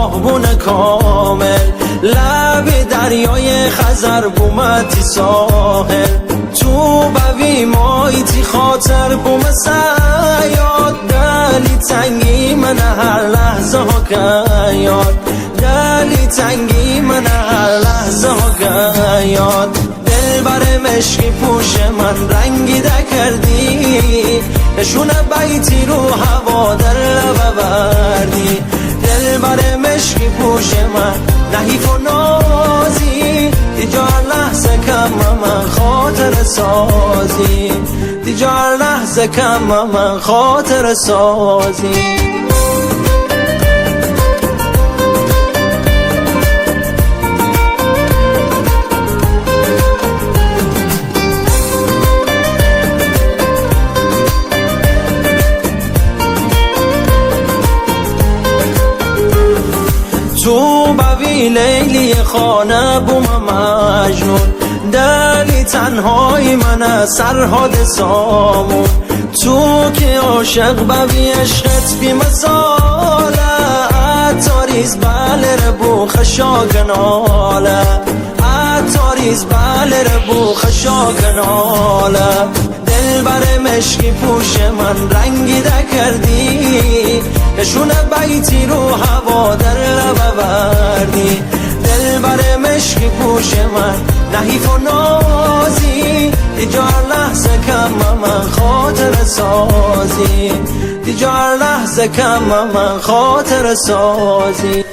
راهبون کامل، لب دریای خزر بومتی ساحل، تو بوی مایتی خاطر بوم سیاد، دلی تنگی من هر لحظه ها گیاد، دلی تنگی من هر لحظه ها گیاد. دل بر مشکی پوش من رنگیده کردی، نشون بیتی رو هوا در لب بردی. دل بر مشکی پوش من نحیف و نازی، دیجا لحظه کم من خاطر سازی، دیجا لحظه کم من خاطر سازی. تو بوی لیلی خانه بوم مجنون، دلی تنهای من سرحاد سامون، تو که عاشق بوی عشقت بی مثاله، عطاریز بله ربو خشاکناله، عطاریز بله ربو خشاکناله. دل بر مشکی پوش من رنگیده کردی، نشون بیتی رو هوا در لب بردی. دل بر مشکی پوش من نحیف و نازی، دیجا لحظه کم من خاطر سازی، دیجا لحظه کم من خاطر سازی.